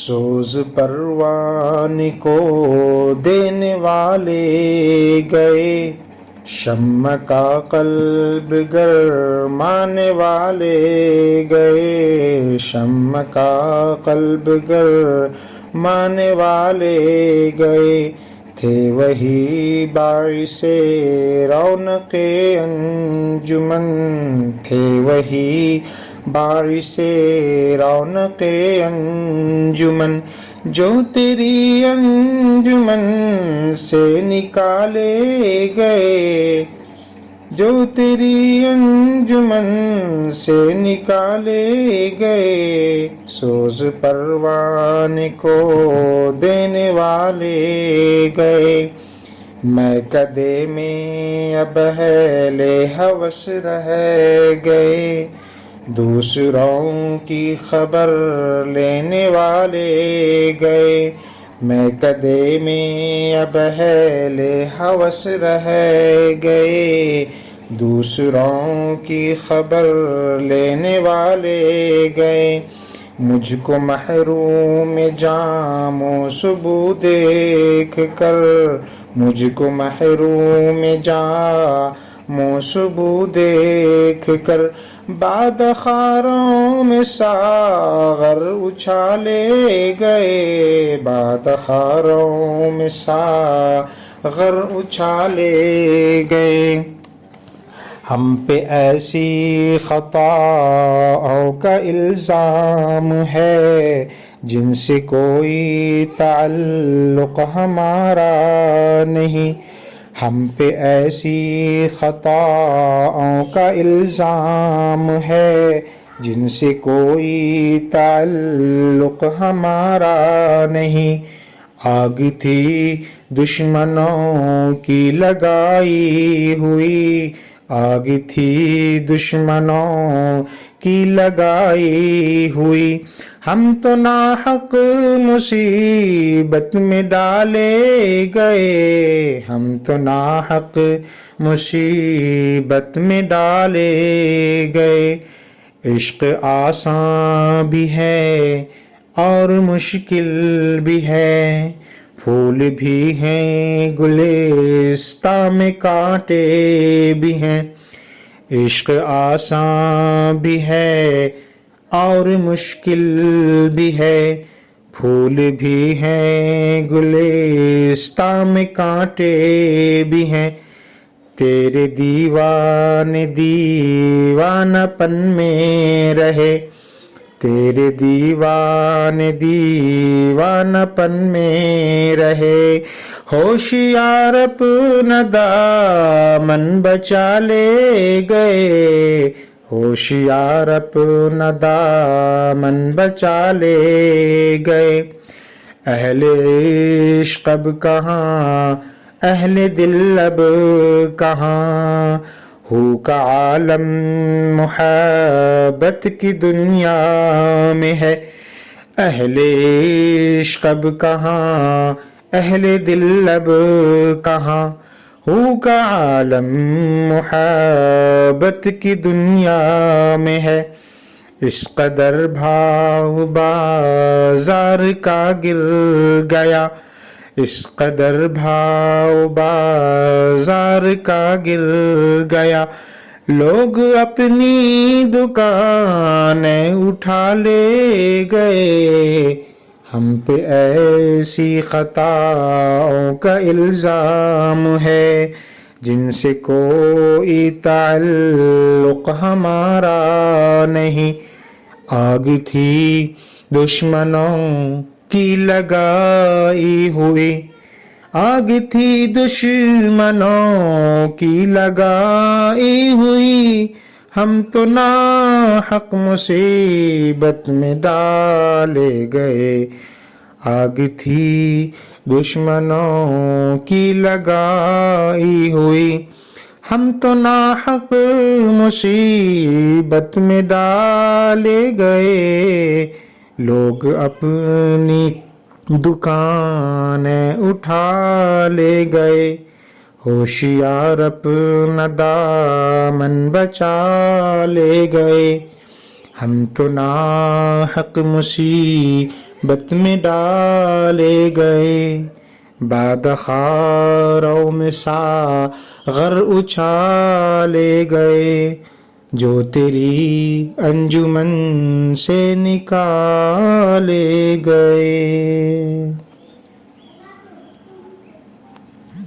سوز پروان کو دینے والے گئے، شمع کا قلب گرمانے والے گئے، شمع کا قلب گرمانے والے گئے، تھے وہی باعث رونق انجمن، تھے وہی باعث رونق انجمن، جو تیری انجمن سے نکالے گئے، جو تیری انجمن سے نکالے گئے، سوز پروان کو دینے والے گئے، میں کدے میں اب اہل ہوس رہ گئے، دوسروں کی خبر لینے والے گئے، میں کدے میں اب اہل ہوس رہ گئے، دوسروں کی خبر لینے والے گئے، مجھ کو محروم جام و سبو دیکھ کر، مجھ کو محروم جام و سبو دیکھ کر، بعد خاروں میں ساغر اچھالے گئے، بعد خاروں میں ساغر اچھالے گئے، ہم پہ ایسی خطاؤں کا الزام ہے جن سے کوئی تعلق ہمارا نہیں، ہم پہ ایسی خطاؤں کا الزام ہے جن سے کوئی تعلق ہمارا نہیں، آگ تھی دشمنوں کی لگائی ہوئی، آگ تھی دشمنوں کی لگائی ہوئی، ہم تو ناحق مصیبت میں ڈالے گئے، ہم تو ناحق مصیبت میں ڈالے گئے، عشق آسان بھی ہے اور مشکل بھی ہے، پھول بھی ہیں گلستاں میں کانٹے بھی ہیں، عشق آسان بھی ہے اور مشکل بھی ہے، پھول بھی ہیں گلستاں میں کانٹے بھی ہیں، تیرے دیوانہ پن میں رہے، تیرے دیوانہ پن میں رہے، ہوشیار اپنا دامن بچا لے گئے، ہوشیار اپنا دامن بچا لے گئے، اہل عشق اب کہاں، اہل دل اب کہاں، ہو کا عالم محبت کی دنیا میں ہے، اہل عشق اب کہاں، اہل دل اب کہاں، ہو کا عالم محبت کی دنیا میں ہے، اس قدر بھاؤ بازار کا گر گیا، اس قدر بھاؤ بازار کا گر گیا، لوگ اپنی دکانیں اٹھا لے گئے، ہم پہ ایسی خطاؤں کا الزام ہے جن سے کوئی تعلق ہمارا نہیں، آگ تھی دشمنوں کی لگائی ہوئی، آگ تھی دشمنوں کی لگائی ہوئی، ہم تو ناحق مصیبت میں ڈالے گئے، آگ تھی دشمنوں کی لگائی ہوئی، ہم تو ناحق مصیبت میں ڈالے گئے، لوگ اپنی دکانیں اٹھا لے گئے، ہوشیار اپنا دامن بچا لے گئے، ہم تو ناحق مصیبت میں ڈالے گئے، بعد خاروں میں ساغر اچھالے گئے، جو تیری انجمن سے نکالے گئے۔